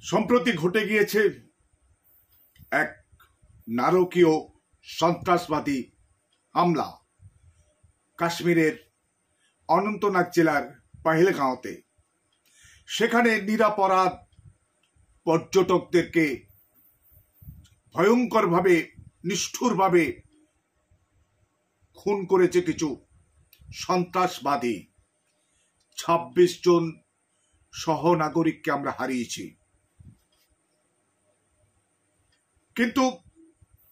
সম্প্রতি ঘটে গিয়েছে এক নারকীয় সন্ত্রাসবাদী হামলা কাশ্মীরের অনন্তনাগ জেলার পহেলগাঁওতে। সেখানে নিরপরাধ পর্যটকদেরকে ভয়ঙ্করভাবে নিষ্ঠুরভাবে খুন করেছে কিছু সন্ত্রাসবাদী। ২৬ জন সহনাগরিককে আমরা হারিয়েছি। কিন্তু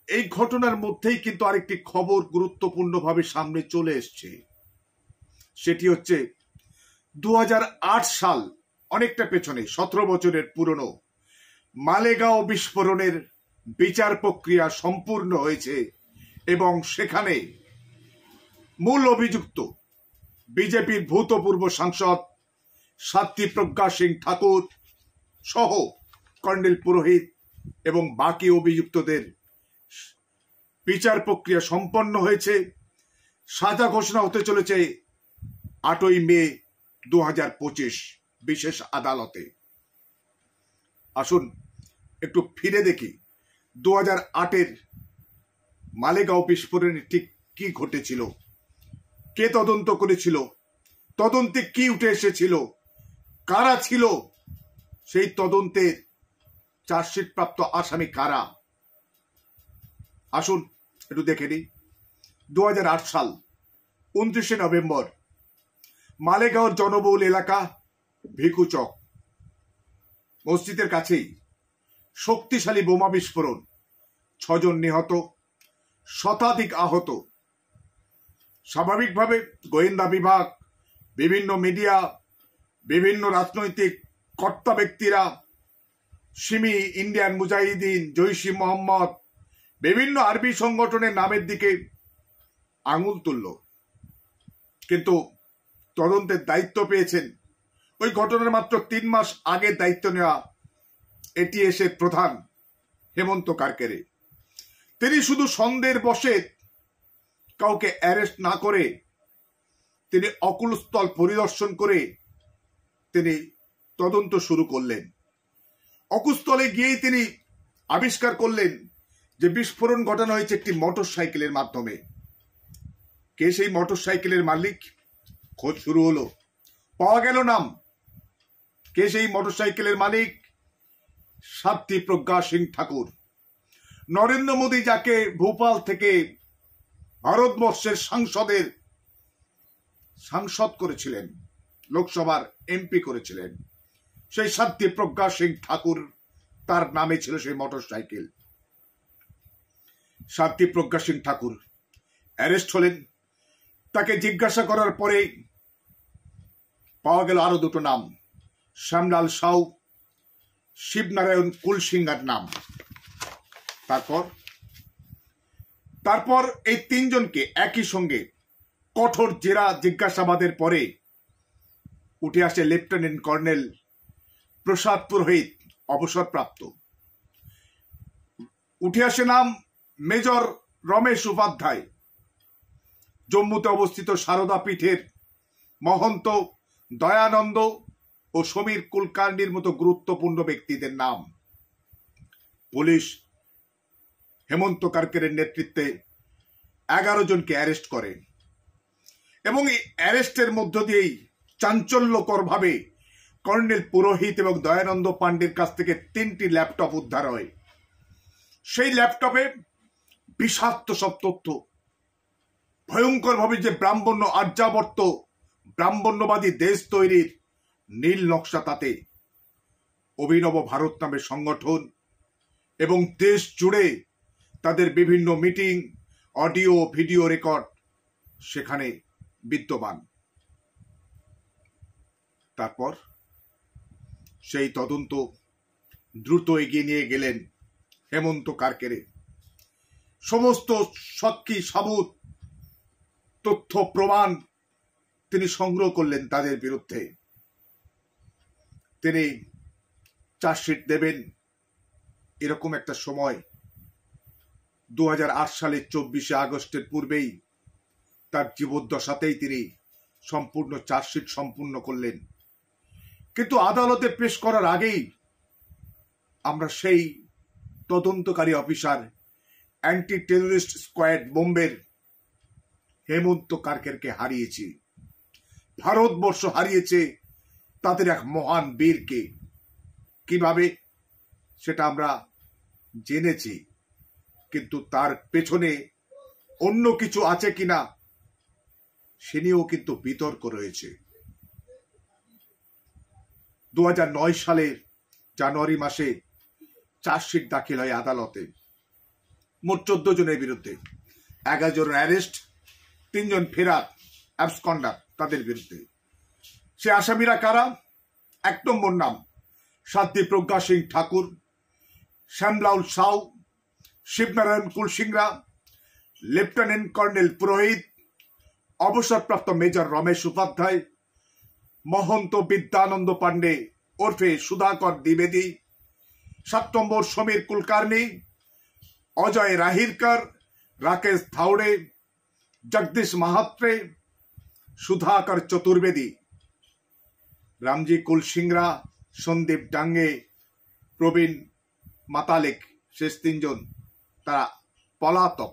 এই ঘটনার মধ্যেই কিন্তু আরেকটি খবর গুরুত্বপূর্ণভাবে সামনে চলে এসছে। সেটি হচ্ছে ২০০৮ সাল, অনেকটা পেছনে, ১৭ বছরের পুরনো মালেগাঁও বিস্ফোরণের বিচার প্রক্রিয়া সম্পূর্ণ হয়েছে এবং সেখানে মূল অভিযুক্ত বিজেপির ভূতপূর্ব সাংসদ সাধ্বী প্রজ্ঞা সিং ঠাকুর সহ কর্নেল পুরোহিত এবং বাকি অভিযুক্তদের বিচার প্রক্রিয়া সম্পন্ন হয়েছে। সাজা ঘোষণা হতে চলেছে ৮ই মে ২০২৫ বিশেষ আদালতে। আসুন একটু ফিরে দেখি ২০০৮-এর মালেগাঁও বিস্ফোরণে ঠিক কি ঘটেছিল, কে তদন্ত করেছিল, তদন্তে কি উঠে এসেছিল, কারা ছিল সেই তদন্তের চার্জশিট প্রাপ্ত আসামি কারা। আসুন একটু দেখে নিই। ২০০৮ সাল ২৯শে নভেম্বর মালেগাঁওর জনবহুল এলাকা ভিকুচক মসজিদের কাছেই শক্তিশালী বোমা বিস্ফোরণ, ৬ জন নিহত, শতাধিক আহত। স্বাভাবিকভাবে গোয়েন্দা বিভাগ, বিভিন্ন মিডিয়া, বিভিন্ন রাজনৈতিক কর্তা ব্যক্তিরা, সিমি, ইন্ডিয়ান মুজাহিদিন, জৈশি মোহাম্মদ, বিভিন্ন আরবি সংগঠনের নামের দিকে আঙুল তুলল। কিন্তু তদন্তের দায়িত্ব পেয়েছেন ওই ঘটনার মাত্র ৩ মাস আগে দায়িত্ব নেওয়া এটিএসের প্রধান হেমন্ত কারকেরে। তিনি শুধু সন্দেহের বশে কাউকে অ্যারেস্ট না করে তিনি অকুলস্থল পরিদর্শন করে তিনি তদন্ত শুরু করলেন। অকুস্থলে গিয়েই তিনি আবিষ্কার করলেন যে বিস্ফোরণ ঘটানো হয়েছে একটি মোটরসাইকেলের মাধ্যমে। কে সেই মোটরসাইকেলের মালিক? খোঁজ শুরু হলো, পাওয়া গেল নাম। কে সেই মোটরসাইকেলের মালিক? সাধ্বী প্রজ্ঞা সিং ঠাকুর। নরেন্দ্র মোদী যাকে ভোপাল থেকে ভারতবর্ষের সাংসদ করেছিলেন, লোকসভার এমপি করেছিলেন, সেই সাধ্বী প্রজ্ঞা সিং ঠাকুর, তার নামে ছিল সেই মোটরসাইকেল। সাধ্বী প্রজ্ঞা সিং ঠাকুর অ্যারেস্ট হলেন। তাকে জিজ্ঞাসা করার পরে পাওয়া গেল আরো দুটো নাম, শ্যামলাল সাউ, শিবনারায়ণ কুলসিংহার নাম। তারপর এই ৩ জনকে একই সঙ্গে কঠোর জেরা জিজ্ঞাসাবাদের পরে উঠে আসে লেফটেন্যান্ট কর্নেল প্রসাদ পুরোহিত, অবসরপ্রাপ্ত। উঠে আসে নাম মেজর রমেশ উপাধ্যায়, জম্মুতে অবস্থিত সারদা পীঠের মহন্ত দয়ানন্দ ও সমীর কুলকার্নির মতো গুরুত্বপূর্ণ ব্যক্তিদের নাম। পুলিশ হেমন্ত কারকেরের নেতৃত্বে 11 জনকে অ্যারেস্ট করে এবং এই অ্যারেস্টের মধ্য দিয়েই চাঞ্চল্যকরভাবে কর্নেল পুরোহিত এবং দয়ানন্দ পাণ্ডের কাছ থেকে 3টি ল্যাপটপ উদ্ধার হয়। সেই ল্যাপটপে বিষাক্ত সব তথ্য, ভয়ঙ্করভাবে যে ব্রাহ্মণ্য আর্যাবর্ত ব্রাহ্মণ্যবাদী দেশ তৈরির নীল নকশা, তাতে অভিনব ভারত নামে সংগঠন এবং দেশ জুড়ে তাদের বিভিন্ন মিটিং, অডিও ভিডিও রেকর্ড সেখানে বিদ্যমান। তারপর সেই তদন্ত দ্রুত এগিয়ে নিয়ে গেলেন হেমন্ত কারকেরে। সমস্ত সাক্ষী সাবুত তথ্য প্রমাণ তিনি সংগ্রহ করলেন তাদের বিরুদ্ধে। তিনি চার্জশিট দেবেন এরকম একটা সময় ২০০৮ সালের ২৪শে আগস্টের পূর্বেই তার জীবদ্দশাতেই তিনি সম্পূর্ণ চার্জশিট সম্পূর্ণ করলেন। কিন্তু আদালতে পেশ করার আগেই আমরা সেই তদন্তকারী অফিসার অ্যান্টি টেররিস্ট স্কোয়াড বোম্বের হেমন্ত কারকেরকে হারিয়েছি। ভারতবর্ষ হারিয়েছে তাদের এক মহান বীরকে। কিভাবে সেটা আমরা জেনেছি, কিন্তু তার পেছনে অন্য কিছু আছে কিনা সে নিয়েও কিন্তু বিতর্ক রয়েছে। 2009 সালের জানুয়ারি মাসে চার্জশিট দাখিল হয় আদালতে মোট 14 জনের বিরুদ্ধে। 11 জন অ্যারেস্ট, 3 জন ফেরার অ্যাবসকন্ডার তাদের বিরুদ্ধে। সে আসামিরা কারা? 1 নম্বর নাম সাধ্বী প্রজ্ঞা সিং ঠাকুর, শ্যামলাল সাউ, শিবনারায়ণ কুলসিংরা, লেফটেন্যান্ট কর্নেল পুরোহিত, অবসরপ্রাপ্ত মেজর রমেশ উপাধ্যায়, মহন্ত বিদ্যানন্দ পান্ডে ওরফে সুধাকর দ্বিবেদী, 7 নম্বর সমীর কুলকার্নি, অজয় রাহিরকর, রাকেশ ধাউড়ে, জগদীশ মাহাত্রে, সুধাকর চতুর্বেদী, রামজি কুলসিংরা, সন্দীপ ডাঙ্গে, প্রবীণ মাতালেক, শেষ 3 জন তারা পলাতক।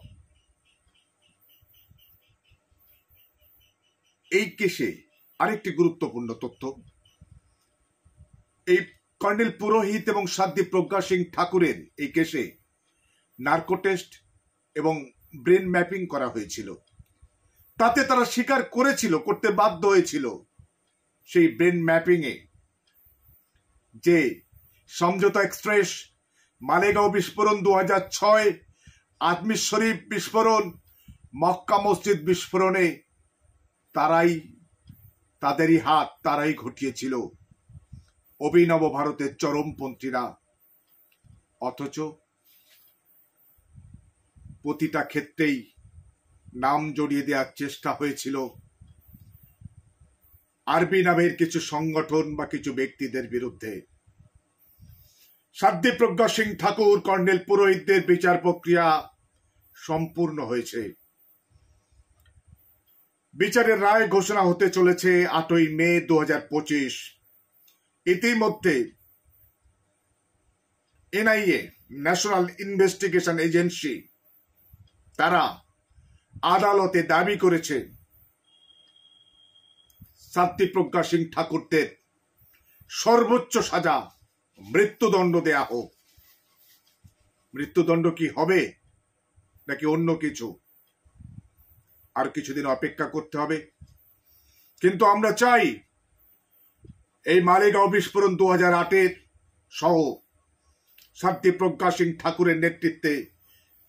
এই কেসে আরেকটি গুরুত্বপূর্ণ তথ্য, এই কর্নেল পুরোহিত এবং সাধ্বী প্রজ্ঞা সিং ঠাকুরের এই কেসে নার্কো টেস্ট এবং ব্রেন ম্যাপিং করা হয়েছিল। তাতে তারা স্বীকার করেছিল, করতে বাধ্য হয়েছিল সেই ব্রেন ম্যাপিং এ যে সমঝোতা এক্সপ্রেস, মালেগাঁও বিস্ফোরণ 2006, আজমির শরীফ বিস্ফোরণ, মক্কা মসজিদ বিস্ফোরণে তাদেরই হাত, তারাই ঘটিয়েছিল, অভিনব ভারতের চরমপন্থীরা। অথচ প্রতিটা ক্ষেত্রেই নাম জড়িয়ে দেওয়ার চেষ্টা হয়েছিল আরবি নামের কিছু সংগঠন বা কিছু ব্যক্তিদের বিরুদ্ধে। সাধ্বী প্রজ্ঞা সিং ঠাকুর, কর্নেল পুরোহিতদের বিচার প্রক্রিয়া সম্পূর্ণ হয়েছে। বিচারের রায় ঘোষণা হতে চলেছে 8ই মে 2025। ইতিমধ্যে এনআইএ, ন্যাশনাল ইনভেস্টিগেশন এজেন্সি, তারা আদালতে দাবি করেছে সাধ্বী প্রজ্ঞা সিং ঠাকুরদের সর্বোচ্চ সাজা মৃত্যুদণ্ড দেয়া হোক। মৃত্যুদণ্ড কি হবে নাকি অন্য কিছু, আর কিছুদিন অপেক্ষা করতে হবে। কিন্তু আমরা চাই এই মালেগাঁও বিস্ফোরণ 2008 সহ সাধ্বী প্রজ্ঞা সিং ঠাকুরের নেতৃত্বে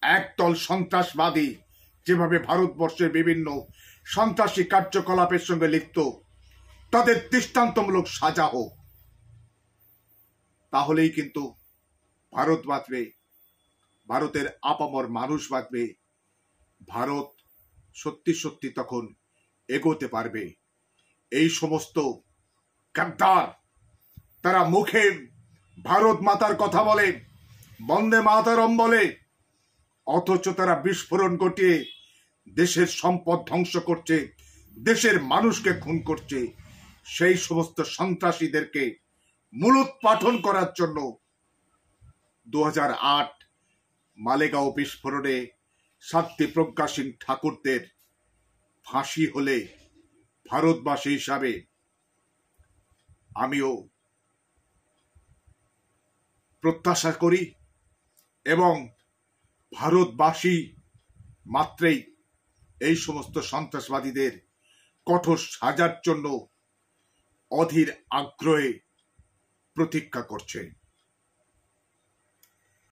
একদল সন্ত্রাসবাদী যেভাবে ভারতবর্ষের বিভিন্ন সন্ত্রাসী কার্যকলাপের সঙ্গে লিপ্ত, তাদের দৃষ্টান্তমূলক সাজা হোক। তাহলেই কিন্তু ভারত বাঁচবে, ভারতের আপামর মানুষ বাঁচবে, ভারত সত্যি সত্যি তখন এগোতে পারবে। এই সমস্ত গাদ্দার, তারা মুখে ভারত মাতার কথা বলে, বন্দে মাতরম বলে, অথচ তারা বিস্ফোরণ ঘটিয়ে দেশের সম্পদ ধ্বংস করছে, দেশের মানুষকে খুন করছে। সেই সমস্ত সন্ত্রাসীদেরকে মূলোৎপাটন করার জন্য 2008 মালেগাঁও বিস্ফোরণে সাধ্বী প্রজ্ঞা সিং ঠাকুরদের ফাঁসি হলে ভারতবাসী হিসাবে আমিও প্রত্যাশা করি এবং ভারতবাসী মাত্রেই এই সমস্ত সন্ত্রাসবাদীদের কঠোর সাজার জন্য অধীর আগ্রহে প্রতীক্ষা করছে।